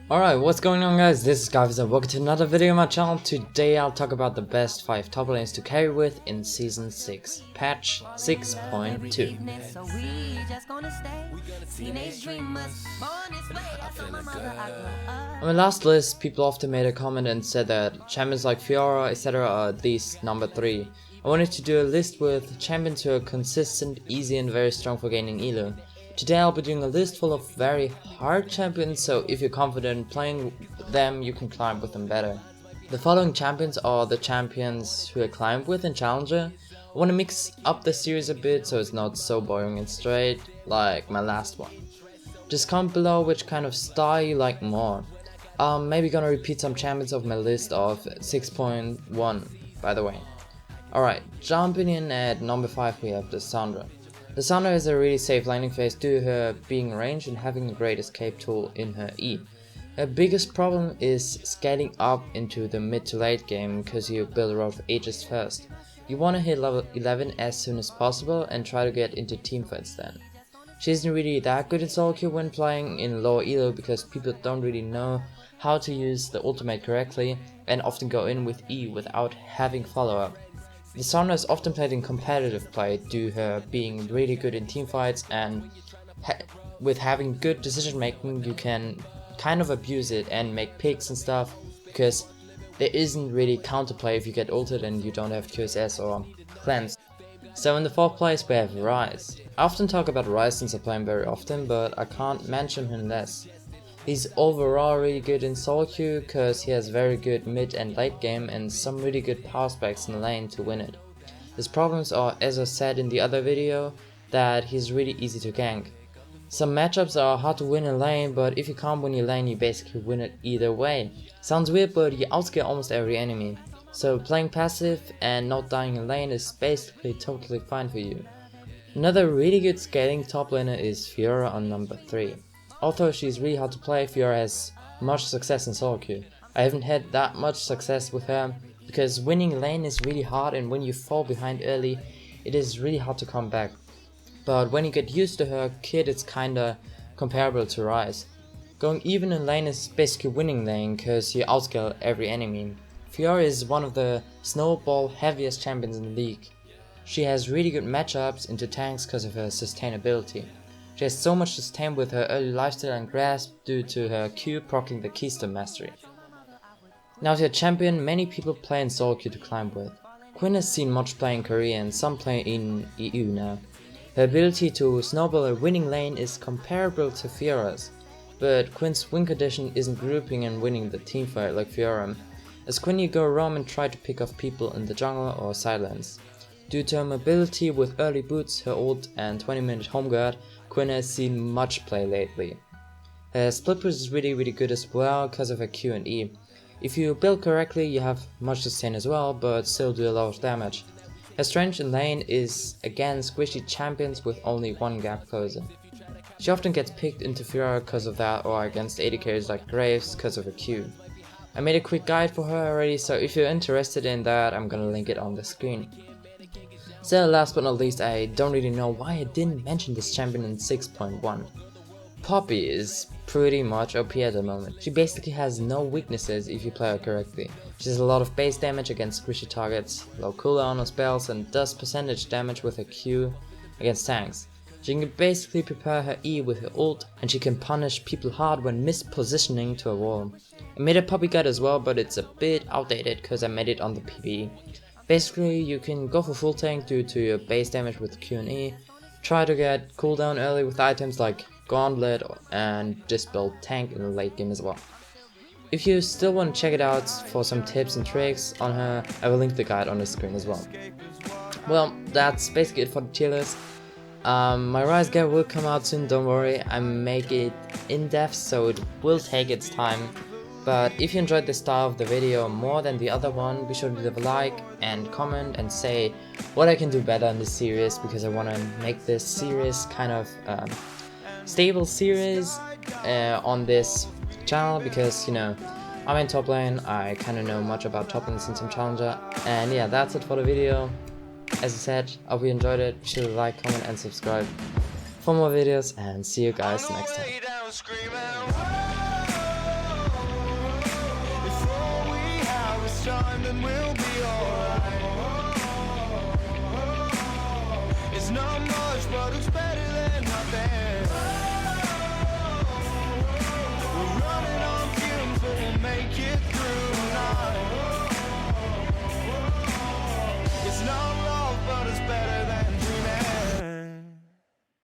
Alright, what's going on guys? This is Gavis and welcome to another video on my channel. Today I'll talk about the best 5 top lanes to carry with in Season 6, Patch 6.2. On my last list, people often made a comment and said that champions like Fiora, etc. are at least number 3. I wanted to do a list with champions who are consistent, easy and very strong for gaining elo. Today I'll be doing a list full of very hard champions, so if you're confident playing them, you can climb with them better. The following champions are the champions who I climbed with in Challenger. I want to mix up the series a bit so it's not so boring and straight like my last one. Just comment below which kind of style you like more. I'm maybe gonna repeat some champions of my list of 6.1 by the way. Alright, jumping in at number 5 we have the Sandra. The Sandra is a really safe laning phase due to her being ranged and having a great escape tool in her E. Her biggest problem is scaling up into the mid to late game because you build a lot of Aegis first. You want to hit level 11 as soon as possible and try to get into teamfights then. She isn't really that good in solo queue when playing in lower elo because people don't really know how to use the ultimate correctly and often go in with E without having follow up. The Sandra is often played in competitive play due to her being really good in teamfights, and with having good decision making you can kind of abuse it and make picks and stuff because there isn't really counterplay if you get ulted and you don't have QSS or cleanse. So in the 4th place we have Ryze. I often talk about Ryze since I play him very often, but I can't mention him less. He's overall really good in solo queue because he has very good mid and late game and some really good power specs in the lane to win it. His problems are, as I said in the other video, that he's really easy to gank. Some matchups are hard to win in lane, but if you can't win your lane you basically win it either way. Sounds weird, but you outscale almost every enemy. So playing passive and not dying in lane is basically totally fine for you. Another really good scaling top laner is Fiora on number 3. Although she's really hard to play, Fiora has much success in solo queue. I haven't had that much success with her because winning lane is really hard, and when you fall behind early it is really hard to come back. But when you get used to her kit it's kinda comparable to Ryze. Going even in lane is basically winning lane cause you outscale every enemy. Fiora is one of the snowball heaviest champions in the league. She has really good matchups into tanks cause of her sustainability. She has so much sustain with her early lifesteal and grasp due to her Q proccing the Keystone Mastery. Now to a champion many people play in solo queue to climb with. Quinn has seen much play in Korea and some play in EU now. Her ability to snowball a winning lane is comparable to Fiora's, but Quinn's win condition isn't grouping and winning the teamfight like Fiora. As Quinn you go around and try to pick off people in the jungle or sidelines. Due to her mobility with early boots, her ult and 20-minute home guard, Quinn has seen much play lately. Her split push is really good as well because of her Q and E. If you build correctly you have much sustain as well, but still do a lot of damage. Her strength in lane is against squishy champions with only one gap closer. She often gets picked into Fiora because of that, or against AD carries like Graves because of her Q. I made a quick guide for her already, so if you're interested in that I'm gonna link it on the screen. So last but not least, I don't really know why I didn't mention this champion in 6.1. Poppy is pretty much OP at the moment. She basically has no weaknesses if you play her correctly. She does a lot of base damage against squishy targets, low cooldown on spells, and does percentage damage with her Q against tanks. She can basically prepare her E with her ult, and she can punish people hard when mispositioning to a wall. I made a Poppy guide as well, but it's a bit outdated because I made it on the PvE. Basically, you can go for full tank due to your base damage with Q and E, try to get cooldown early with items like Gauntlet and just build tank in the late game as well. If you still want to check it out for some tips and tricks on her, I will link the guide on the screen as well. Well, that's basically it for the tier list. My Ryze guide will come out soon, don't worry, I make it in depth so it will take its time. But if you enjoyed this style of the video more than the other one, be sure to leave a like and comment and say what I can do better in this series, because I want to make this series kind of stable series on this channel, because you know I'm in top lane, I kind of know much about top lane since I'm challenger. And yeah, that's it for the video. As I said, I hope you enjoyed it. Be sure to like, comment and subscribe for more videos, and see you guys next time. time, then we'll be alright.